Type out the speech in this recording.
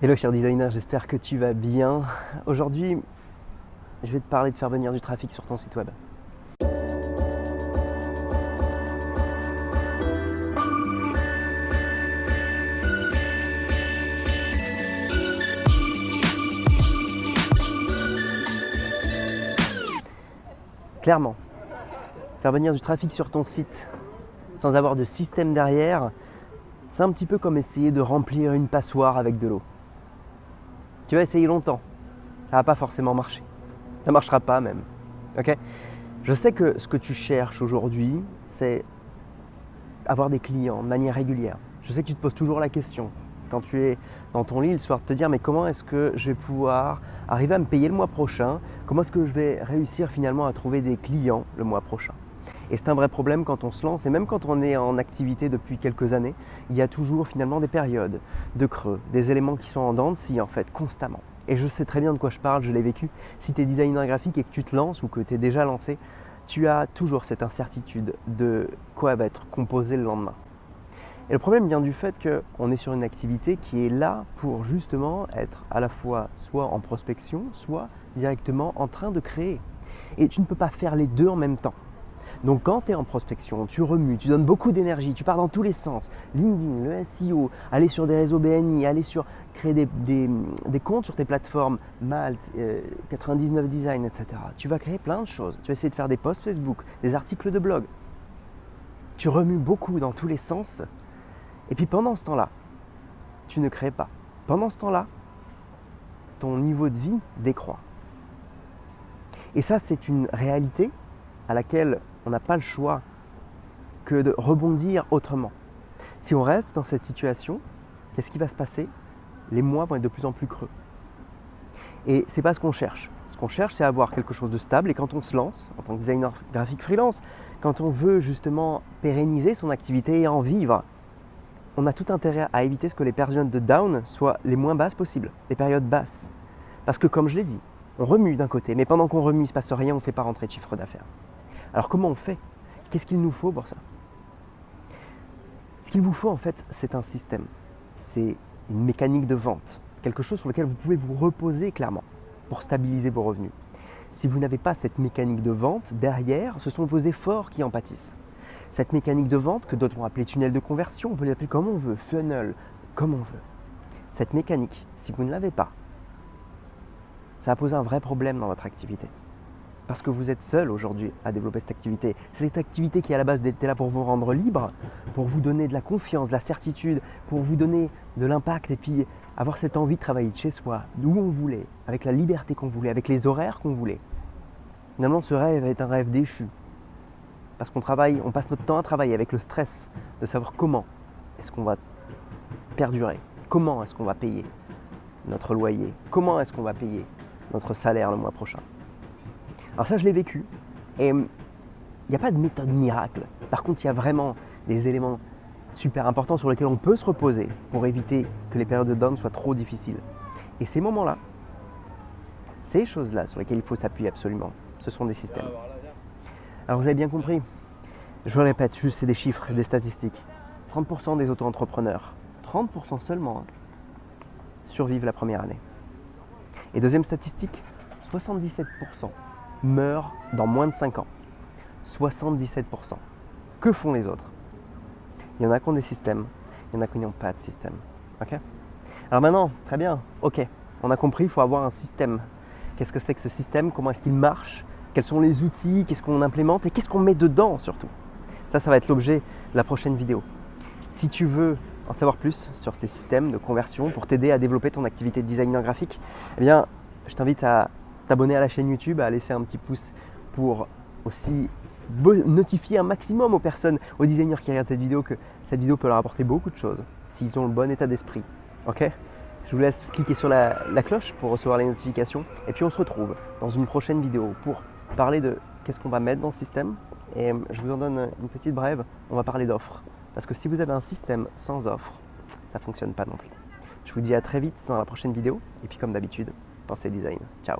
Hello cher designer, j'espère que tu vas bien. Aujourd'hui, je vais te parler de faire venir du trafic sur ton site web. Clairement, faire venir du trafic sur ton site sans avoir de système derrière, c'est un petit peu comme essayer de remplir une passoire avec de l'eau. Tu vas essayer longtemps, ça va pas forcément marcher. Ça marchera pas même. Ok ? Je sais que ce que tu cherches aujourd'hui, c'est avoir des clients de manière régulière. Je sais que tu te poses toujours la question quand tu es dans ton lit le soir de te dire mais comment est-ce que je vais pouvoir arriver à me payer le mois prochain ? Comment est-ce que je vais réussir finalement à trouver des clients le mois prochain ? Et c'est un vrai problème quand on se lance et même quand on est en activité depuis quelques années, il y a toujours finalement des périodes de creux, des éléments qui sont en dents de scie en fait constamment. Et je sais très bien de quoi je parle, je l'ai vécu. Si tu es designer graphique et que tu te lances ou que tu es déjà lancé, tu as toujours cette incertitude de quoi va être composé le lendemain. Et le problème vient du fait qu'on est sur une activité qui est là pour justement être à la fois soit en prospection, soit directement en train de créer. Et tu ne peux pas faire les deux en même temps. Donc quand tu es en prospection, tu remues, tu donnes beaucoup d'énergie, tu pars dans tous les sens. LinkedIn, le SEO, aller sur des réseaux BNI, aller sur créer des comptes sur tes plateformes, Malte, 99 Design, etc. Tu vas créer plein de choses. Tu vas essayer de faire des posts Facebook, des articles de blog. Tu remues beaucoup dans tous les sens. Et puis pendant ce temps-là, tu ne crées pas. Pendant ce temps-là, ton niveau de vie décroît. Et ça, c'est une réalité à laquelle on n'a pas le choix que de rebondir autrement. Si on reste dans cette situation, qu'est-ce qui va se passer ? Les mois vont être de plus en plus creux. Et ce n'est pas ce qu'on cherche. Ce qu'on cherche, c'est avoir quelque chose de stable. Et quand on se lance, en tant que designer graphique freelance, quand on veut justement pérenniser son activité et en vivre, on a tout intérêt à éviter ce que les périodes de down soient les moins basses possibles, les périodes basses. Parce que comme je l'ai dit, on remue d'un côté, mais pendant qu'on remue, il ne se passe rien, on ne fait pas rentrer de chiffre d'affaires. Alors comment on fait ? Qu'est-ce qu'il nous faut pour ça ? Ce qu'il vous faut en fait, c'est un système. C'est une mécanique de vente. Quelque chose sur lequel vous pouvez vous reposer clairement pour stabiliser vos revenus. Si vous n'avez pas cette mécanique de vente, derrière, ce sont vos efforts qui en pâtissent. Cette mécanique de vente, que d'autres vont appeler tunnel de conversion, on peut l'appeler comme on veut, funnel, comme on veut. Cette mécanique, si vous ne l'avez pas, ça va poser un vrai problème dans votre activité. Parce que vous êtes seul aujourd'hui à développer cette activité. C'est cette activité qui à la base était là pour vous rendre libre, pour vous donner de la confiance, de la certitude, pour vous donner de l'impact et puis avoir cette envie de travailler de chez soi, d'où on voulait, avec la liberté qu'on voulait, avec les horaires qu'on voulait. Finalement, ce rêve est un rêve déchu. Parce qu'on passe notre temps à travailler avec le stress de savoir comment est-ce qu'on va perdurer, comment est-ce qu'on va payer notre loyer, comment est-ce qu'on va payer notre salaire le mois prochain. Alors ça, je l'ai vécu et il n'y a pas de méthode miracle. Par contre, il y a vraiment des éléments super importants sur lesquels on peut se reposer pour éviter que les périodes de down soient trop difficiles. Et ces moments-là, ces choses-là sur lesquelles il faut s'appuyer absolument, ce sont des systèmes. Alors vous avez bien compris, je le répète, juste c'est des chiffres, des statistiques. 30% des auto-entrepreneurs, 30% seulement, survivent la première année. Et deuxième statistique, 77% meurent dans moins de 5 ans. 77%. Que font les autres ? Il y en a qui ont des systèmes, il y en a qui n'ont pas de système. Okay ? Alors maintenant, très bien, ok, on a compris, il faut avoir un système. Qu'est-ce que c'est que ce système ? Comment est-ce qu'il marche ? Quels sont les outils ? Qu'est-ce qu'on implémente ? Et qu'est-ce qu'on met dedans surtout ? Ça va être l'objet de la prochaine vidéo. Si tu veux en savoir plus sur ces systèmes de conversion pour t'aider à développer ton activité de designer graphique, eh bien, je t'invite à t'abonner à la chaîne YouTube, à laisser un petit pouce pour aussi notifier un maximum aux personnes, aux designers qui regardent cette vidéo que cette vidéo peut leur apporter beaucoup de choses s'ils ont le bon état d'esprit. Ok ? Je vous laisse cliquer sur la cloche pour recevoir les notifications et puis on se retrouve dans une prochaine vidéo pour parler de qu'est-ce qu'on va mettre dans le système et je vous en donne une petite brève, on va parler d'offres parce que si vous avez un système sans offres, ça ne fonctionne pas non plus. Je vous dis à très vite dans la prochaine vidéo et puis comme d'habitude, pensez design. Ciao.